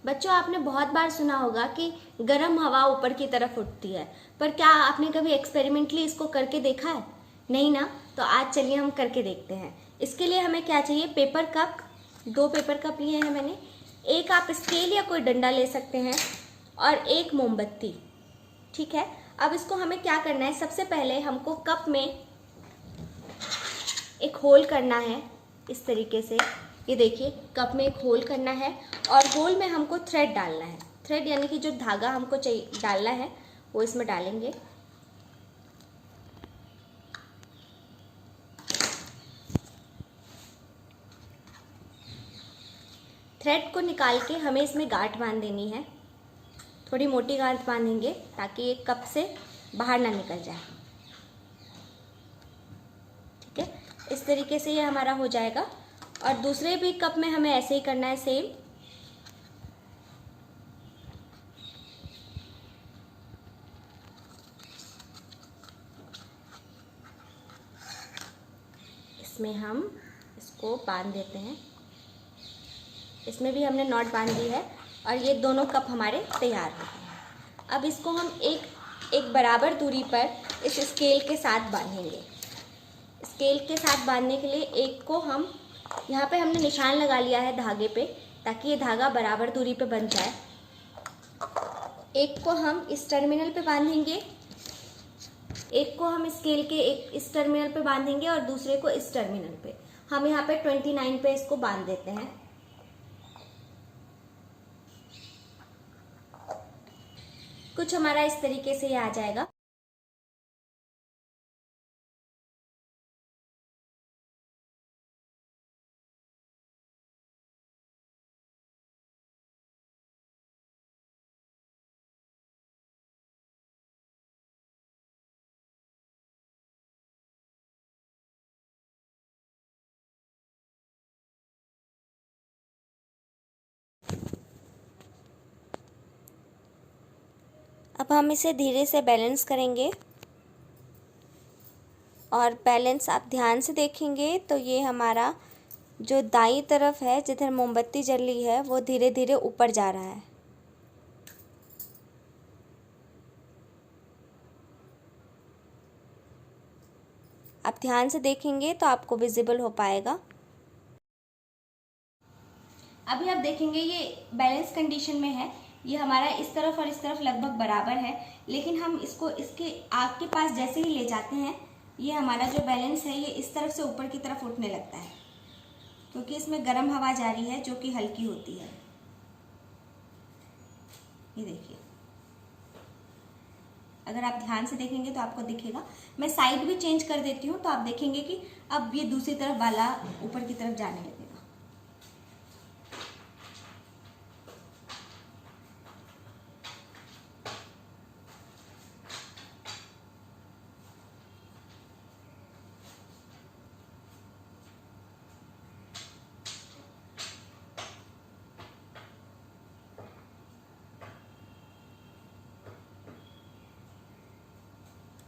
बच्चों, आपने बहुत बार सुना होगा कि गर्म हवा ऊपर की तरफ उठती है, पर क्या आपने कभी एक्सपेरिमेंटली इसको करके देखा है? नहीं ना? तो आज चलिए हम करके देखते हैं। इसके लिए हमें क्या चाहिए? Paper cup. 2 पेपर कप लिए हैं मैंने। एक आप स्केल या कोई डंडा ले सकते हैं और एक मोमबत्ती। ठीक है, अब इसको हमें क्या करना है? सबसे पहले हमको कप में एक होल करना है इस तरीके से। ये देखिए, कप में एक होल करना है और होल में हमको थ्रेड डालना है। थ्रेड यानी कि जो धागा हमको चाहिए डालना है वो इसमें डालेंगे। थ्रेड को निकाल के हमें इसमें गांठ बांध देनी है। थोड़ी मोटी गांठ बांधेंगे ताकि ये कप से बाहर ना निकल जाए। ठीक है, इस तरीके से ये हमारा हो जाएगा। और दूसरे भी कप में हमें ऐसे ही करना है, सेम। इसमें हम इसको बांध देते हैं। इसमें भी हमने नॉट बांध दी है और ये दोनों कप हमारे तैयार हो गए हैं। अब इसको हम एक बराबर दूरी पर इस स्केल के साथ बांधेंगे। स्केल के साथ बांधने के लिए एक को हम यहाँ पे हमने निशान लगा लिया है धागे पे, ताकि ये धागा बराबर दूरी पे बन जाए। एक को हम इस टर्मिनल पे बांधेंगे, एक को हम स्केल के इस टर्मिनल पे बांधेंगे और दूसरे को इस टर्मिनल पे। हम यहाँ पे 29 पे इसको बांध देते हैं। कुछ हमारा इस तरीके से ये आ जाएगा। अब हम इसे धीरे से बैलेंस करेंगे और बैलेंस आप ध्यान से देखेंगे तो ये हमारा जो दाईं तरफ है, जिधर मोमबत्ती जल रही है, वो धीरे धीरे ऊपर जा रहा है। आप ध्यान से देखेंगे तो आपको विजिबल हो पाएगा। अभी आप देखेंगे ये बैलेंस कंडीशन में है। ये हमारा इस तरफ और इस तरफ लगभग बराबर है, लेकिन हम इसको इसके आग के पास जैसे ही ले जाते हैं, ये हमारा जो बैलेंस है ये इस तरफ से ऊपर की तरफ उठने लगता है, क्योंकि इसमें गर्म हवा जा रही है जो कि हल्की होती है। ये देखिए, अगर आप ध्यान से देखेंगे तो आपको दिखेगा। मैं साइड भी चेंज कर देती हूँ तो आप देखेंगे कि अब ये दूसरी तरफ वाला ऊपर की तरफ जाने लगेगा।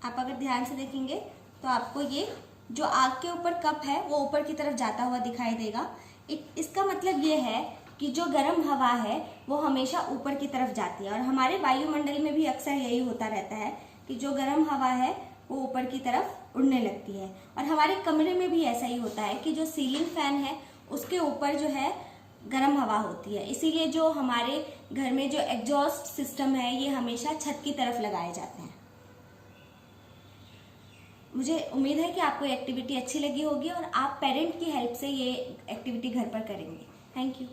आप अगर ध्यान से देखेंगे तो आपको ये जो आग के ऊपर कप है वो ऊपर की तरफ जाता हुआ दिखाई देगा। इसका मतलब ये है कि जो गर्म हवा है वो हमेशा ऊपर की तरफ जाती है। और हमारे वायुमंडल में भी अक्सर यही होता रहता है कि जो गर्म हवा है वो ऊपर की तरफ उड़ने लगती है। और हमारे कमरे में भी ऐसा ही होता है कि जो सीलिंग फैन है उसके ऊपर जो है गर्म हवा होती है। इसीलिए जो हमारे घर में जो एग्जॉस्ट सिस्टम है ये हमेशा छत की तरफ लगाए जाते हैं। मुझे उम्मीद है कि आपको ये एक्टिविटी अच्छी लगी होगी और आप पेरेंट की हेल्प से ये एक्टिविटी घर पर करेंगे। Thank you.